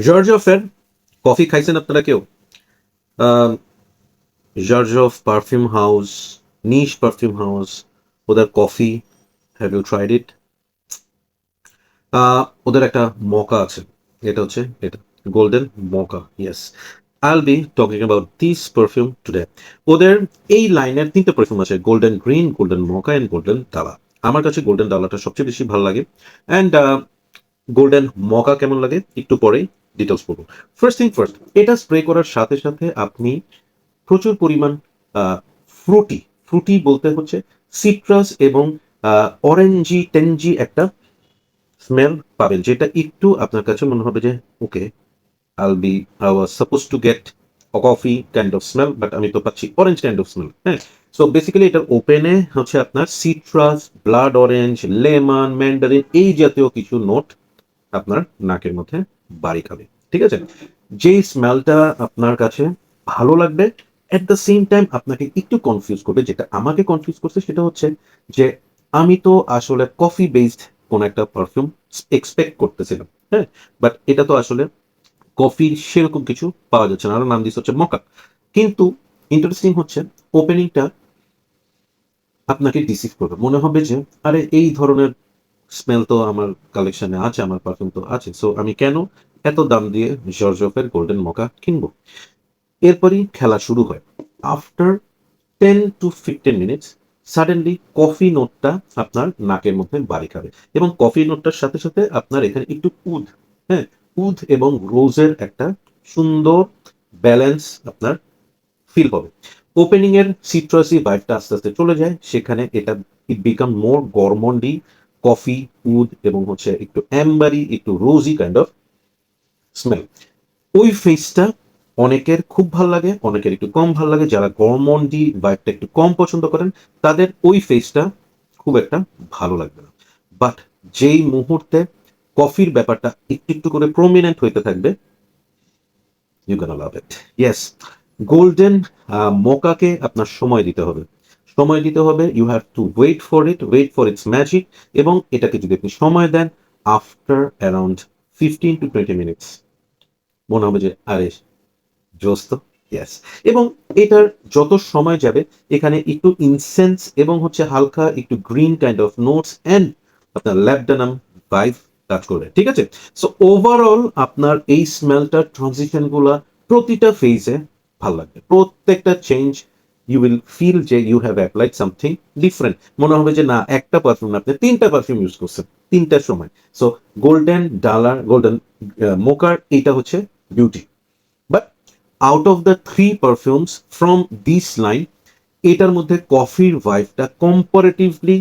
জর্জফের coffee খাইছেন আপনারা কেউ? জর্জফ পারফিউম হাউস, নিশ পারফিউম হাউস, ওদের কফি, হ্যাভ ইউ ট্রাইড ইট? ওদের একটা মকা আছে, এটা হচ্ছে এটা golden মকা, yes. I'll be talking about this perfume today. ওদের এই লাইনের তিনটা পারফিউম আছে, golden green, golden mocha and golden ডালা। আমার কাছে গোল্ডেন ডালাটা সবচেয়ে বেশি ভালো লাগে। অ্যান্ড গোল্ডেন মকা কেমন লাগে একটু পরেই ডিটেলস বলবো। ফার্স্ট থিং ফার্স্ট, এটা স্প্রে করার সাথে সাথে আপনি প্রচুর পরিমাণ ফ্রুটি, ফ্রুটি বলতে হচ্ছে সিট্রাস এবং অরেঞ্জি টেনজি একটা স্মেল পাবেন, যেটা একটু আপনার কাছে মনে হবে যে ওকে, I was supposed to get a coffee kind of smell, but আমি তো পাচ্ছি অরেঞ্জ কাইন্ড অফ স্মেল। হ্যাঁ, সো বেসিক্যালি এটার ওপেনে হচ্ছে আপনার citrus, blood orange, lemon, Mandarin এই জাতীয় কিছু নোট আপনার নাকের মধ্যে বাড়ি খাবে। ঠিক আছে, যেই স্মেলটা আপনার কাছে ভালো লাগবে, এট দ্য সেম টাইম আপনাকে একটু কনফিউজ করবে। যেটা আমাকে কনফিউজ করছে সেটা হচ্ছে যে আমি তো আসলে কফি বেসড কোন একটা পারফিউম এক্সপেক্ট করতেছিলাম। হ্যাঁ, বাট এটা তো আসলে কফির সেরকম কিছু পাওয়া যাচ্ছে না, আর নাম দিচ্ছে হচ্ছে মকা। কিন্তু ইন্টারেস্টিং হচ্ছে ওপেনিংটা আপনাকে ডিসিভ করবে, মনে হবে যে আরে এই ধরনের স্মেল তো আমার কালেকশনে আছে, আমার পারফিউম তো আছে, সো আমি কেন এত দাম দিয়ে জর্জফের গোল্ডেন মকা কিনবো। এরপরই খেলা শুরু হয়। After 10 to 15 minutes suddenly coffee নোটটা আপনার নাকের মধ্যে বাড়ি খাবে, এবং কফি নোটটার সাথে সাথে আপনার এখানে একটু উড, হ্যাঁ, উড এবং রোজের একটা সুন্দর ব্যালেন্স আপনার ফিল হবে। ওপেনিং এর সিট্রাসি ভাইবটা আস্তে আস্তে চলে যায়, সেখানে এটা ইট বিকাম মোর গরমন্ডি কফি, উড এবং হচ্ছে একটু অ্যাম্বারি, একটু রোজি কাইন্ড অফ স্মেল। ওই ফেসটা অনেকের খুব ভালো লাগে, অনেকের একটু কম ভালো লাগে। যারা গরমন্ডি ভাইবটা একটু কম পছন্দ করেন তাদের ওই ফেসটা খুব একটা ভালো লাগবে না। বাট যেই মুহূর্তে কফির ব্যাপারটা একটু একটু করে প্রমিনেন্ট হইতে থাকবে, you can love it. Yes, golden মোকাকে আপনার সময় দিতে হবে, সময় দিতে হবে। You have to wait for it, wait for its magic. এবং এটাকে যদি আপনি সময় দেন, আফটার অ্যারাউন্ড 15 to 20 মিনিটস মনে হবে যে আরে জোস তো। ইয়েস, এবং এটার যত সময় যাবে এখানে একটু ইনসেন্স এবং হচ্ছে হালকা একটু green kind of notes and আপনার ল্যাবডানাম ভাইব কাজ করবে। ঠিক আছে, সো ওভারঅল আপনার এই স্মেলটার ট্রানজিশন গুলা প্রতিটা ফেজে ভাল লাগবে, প্রত্যেকটা চেঞ্জ ইউ উইল ফিল যে you have applied something different. মনে হবে যে না, একটা পারফিউম আপনি তিনটা পারফিউম ইউজ করছেন তিনটার সময়। সো গোল্ডেন ডালার, গোল্ডেন মোকার এইটা হচ্ছে beauty. But out of the three perfumes from this line, এটার মধ্যে কফির ভাইবটা কম্পারেটিভলি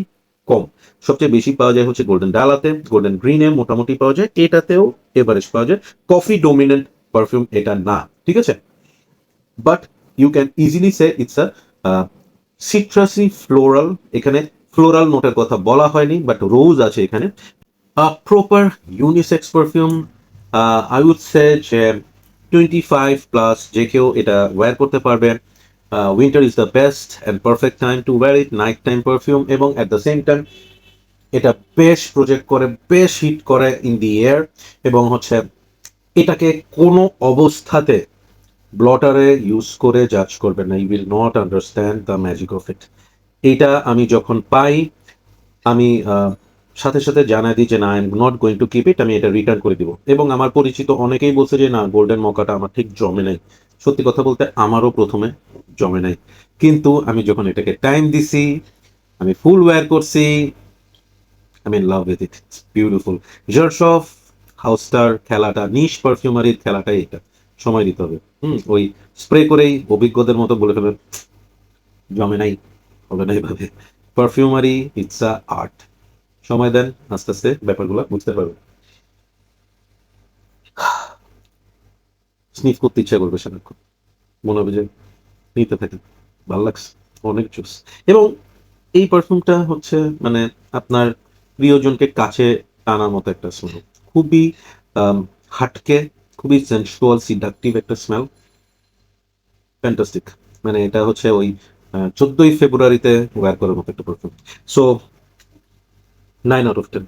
কম। সবচেয়ে বেশি পাওয়া যায় হচ্ছে গোল্ডেন ডালাতে, গোল্ডেন গ্রিনে মোটামুটি পাওয়া যায়, এটাতেও এভারেজ পাওয়া যায়। কফি ডোমিনেন্ট পারফিউম এটা না, ঠিক আছে। But you can easily say it's a citrusy floral. এখানে ফ্লোরাল নোটের কথা বলা হয়নি, বাট রোজ আছে এখানে। Proper unisex perfume, I would say যে 25+ যে কেউ এটা ওয়্যার করতে পারবে। Winter is the best and perfect time to wear it, night time perfume. এবং অ্যাট দ্য সেম টাইম এটা বেশ প্রজেক্ট করে, বেশ হিট করে ইন দি এয়ার। এবং হচ্ছে এটাকে কোনো অবস্থাতে ব্লটারে ইউজ করে জাজ করবে না, you will not understand the magic of it. এটা আমি যখন পাই, আমি সাথে সাথে জানাই দিই যে না, I am not going to keep it, আমি এটা রিটার্ন করে দিব। এবং আমার পরিচিত অনেকেই বলছে যে না, গোল্ডেন মকাটা আমার ঠিক জমে নাই। সত্যি কথা বলতে আমারও প্রথমে জমে নাই, কিন্তু আমি যখন এটাকে টাইম দিছি, আমি ফুল ওয়্যার করছি, I mean love with it, it's beautiful. জার্সফ হাউসটার খেলাটা, নিশ পারফিউমারির খেলাটাই এটা, সময় দিতে হবে। ওই স্প্রে করেই অভিজ্ঞদের মতো বলে ফেলবে জমে নাই, হবে না এভাবে। পারফিউমারি ইটস আ আর্ট, সময় দেন, আস্তে আস্তে ব্যাপারগুলো বুঝতে পারবেন। স্নিফ করতে ইচ্ছা করবে সারাক্ষণ, মনে হবে যে নিতে থাকেন, ভালো লাগছে, অনেক জোস। এবং এই পারফিউমটা হচ্ছে মানে আপনার প্রিয়জনকে কাছে টানার মতো একটা স্মেল, খুবই আম, হাটকে, খুবই সেন্সুয়াল সিডাকটিভ একটা স্মেল, ফ্যান্টাস্টিক। মানে এটা হচ্ছে ওই 14ই ফেব্রুয়ারিতে ওয়্যার করার মতো একটা perfume. So 9 out of 10,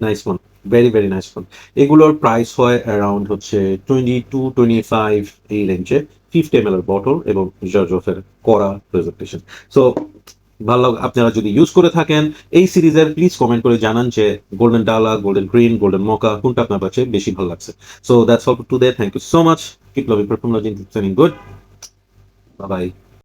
nice one. Very very nice phone. এগুলোর প্রাইস হয় অ্যারাউন্ড হচ্ছে 22-25 এই রেঞ্জে, 50 ml এর বটল এবং জর্জফের কড়া প্রেজেন্টেশন। সো ভালো আপনারা যদি ইউজ করে থাকেন এই সিরিজের, প্লিজ কমেন্ট করে জানান যে গোল্ডেন ডালা, গোল্ডেন গ্রিন, গোল্ডেন মকা কোনটা আপনার কাছে বেশি ভালো লাগছে। So that's all for today, thank you so much, keep loving perfume lodging, good, bye by.